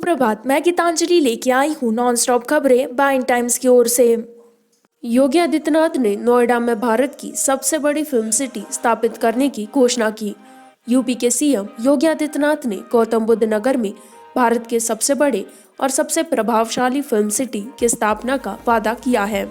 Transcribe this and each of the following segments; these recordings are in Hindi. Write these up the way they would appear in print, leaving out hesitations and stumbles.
सुप्रभात। मैं गीतांजलि लेके आई हूँ नॉन स्टॉप खबरें बाइन टाइम्स की ओर से। योगी आदित्यनाथ ने नोएडा में भारत की सबसे बड़ी फिल्म सिटी स्थापित करने की घोषणा की। यूपी के सीएम योगी आदित्यनाथ ने गौतम बुद्ध नगर में भारत के सबसे बड़े और सबसे प्रभावशाली फिल्म सिटी की स्थापना का वादा किया है।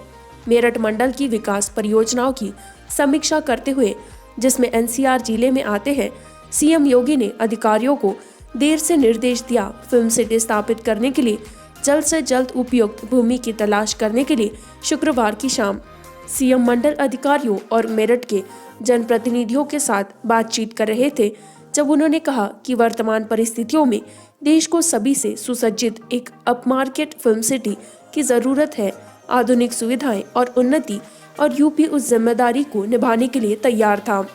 मेरठ मंडल की विकास परियोजनाओं की समीक्षा करते हुए, जिसमें एनसीआर जिले में आते हैं, सीएम योगी ने अधिकारियों को देर से निर्देश दिया फिल्म सिटी स्थापित करने के लिए जल्द से जल्द उपयुक्त भूमि की तलाश करने के लिए शुक्रवार की शाम सीएम मंडल अधिकारियों और मेरठ के जनप्रतिनिधियों के साथ बातचीत कर रहे थे, जब उन्होंने कहा कि वर्तमान परिस्थितियों में देश को सभी से सुसज्जित एक अपमार्केट फिल्म सिटी की जरूरत है। आधुनिक सुविधाएं और उन्नति, और यूपी उस जिम्मेदारी को निभाने के लिए तैयार था।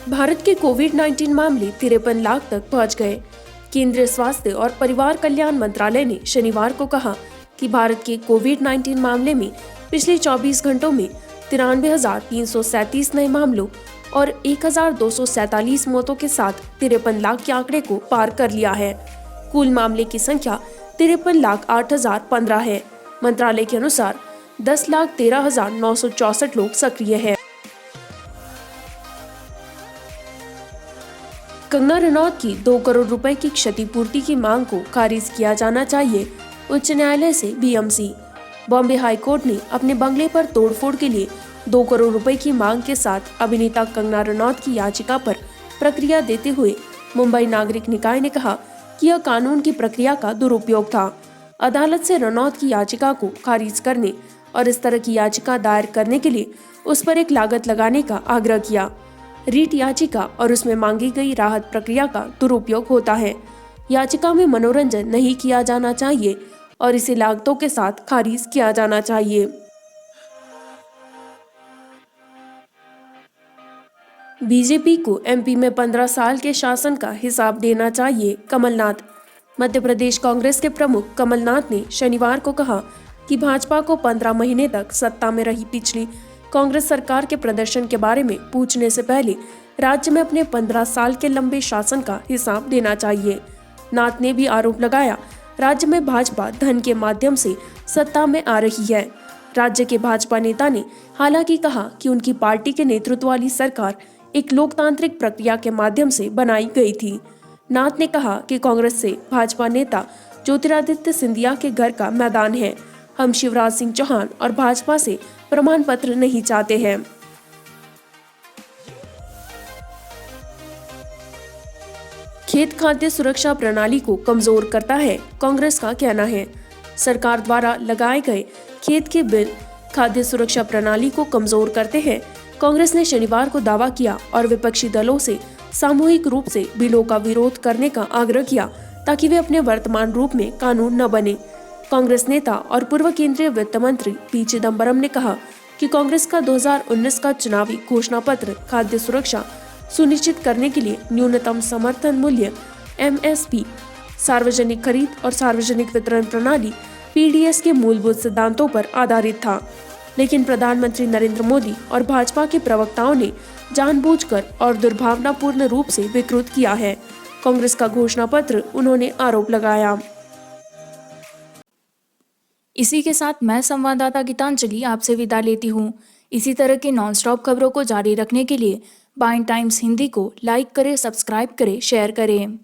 भारत के कोविड-19 मामले 53 लाख तक पहुंच गए। केंद्रीय स्वास्थ्य और परिवार कल्याण मंत्रालय ने शनिवार को कहा कि भारत के कोविड-19 मामले में पिछले 24 घंटों में 93,337 नए मामलों और 1,247 मौतों के साथ 53 लाख के आंकड़े को पार कर लिया है। कुल मामले की संख्या 53,08,015 है। मंत्रालय के अनुसार 10,13,964 लोग सक्रिय हैं। कंगना रनौत की 2 करोड़ रुपए की क्षतिपूर्ति की मांग को खारिज किया जाना चाहिए, उच्च न्यायालय से बीएमसी। बॉम्बे हाई कोर्ट ने अपने बंगले पर तोड़फोड़ के लिए 2 करोड़ रुपए की मांग के साथ अभिनेता कंगना रनौत की याचिका पर प्रक्रिया देते हुए मुंबई नागरिक निकाय ने कहा कि यह कानून की प्रक्रिया का दुरुपयोग था। अदालत से रनौत की याचिका को खारिज करने और इस तरह की याचिका दायर करने के लिए उस पर एक लागत लगाने का आग्रह किया। रीट याचिका और उसमें मांगी गई राहत प्रक्रिया का दुरुपयोग होता है। याचिका में मनोरंजन नहीं किया जाना चाहिए और इसे लागतों के साथ खारिज किया जाना चाहिए। बीजेपी को एमपी में 15 साल के शासन का हिसाब देना चाहिए, कमलनाथ। मध्य प्रदेश कांग्रेस के प्रमुख कमलनाथ ने शनिवार को कहा कि भाजपा को 15 महीने तक सत्ता में रही पिछली कांग्रेस सरकार के प्रदर्शन के बारे में पूछने से पहले राज्य में अपने 15 साल के लंबे शासन का हिसाब देना चाहिए। नाथ ने भी आरोप लगाया, राज्य में भाजपा धन के माध्यम से सत्ता में आ रही है। राज्य के भाजपा नेता ने हालांकि कहा कि उनकी पार्टी के नेतृत्व वाली सरकार एक लोकतांत्रिक प्रक्रिया के माध्यम से बनाई गई थी। नाथ ने कहा कि कांग्रेस से भाजपा नेता ज्योतिरादित्य सिंधिया के घर का मैदान है। हम शिवराज सिंह चौहान और भाजपा से प्रमाण पत्र नहीं चाहते हैं। खेत खाद्य सुरक्षा प्रणाली को कमजोर करता है, कांग्रेस का कहना है। सरकार द्वारा लगाए गए खेत के बिल खाद्य सुरक्षा प्रणाली को कमजोर करते हैं, कांग्रेस ने शनिवार को दावा किया और विपक्षी दलों से सामूहिक रूप से बिलों का विरोध करने का आग्रह किया ताकि वे अपने वर्तमान रूप में कानून न बने। कांग्रेस नेता और पूर्व केंद्रीय वित्त मंत्री पी चिदम्बरम ने कहा कि कांग्रेस का 2019 का चुनावी घोषणा पत्र खाद्य सुरक्षा सुनिश्चित करने के लिए न्यूनतम समर्थन मूल्य एमएसपी, सार्वजनिक खरीद और सार्वजनिक वितरण प्रणाली पीडीएस के मूलभूत सिद्धांतों पर आधारित था। लेकिन प्रधानमंत्री नरेंद्र मोदी और भाजपा के प्रवक्ताओं ने जानबूझकर और दुर्भावनापूर्ण रूप से विकृत किया है कांग्रेस का घोषणा पत्र, उन्होंने आरोप लगाया। इसी के साथ मैं संवाददाता गीतांजलि आपसे विदा लेती हूँ। इसी तरह के नॉनस्टॉप खबरों को जारी रखने के लिए बाइन टाइम्स हिंदी को लाइक करें, सब्सक्राइब करें, शेयर करें।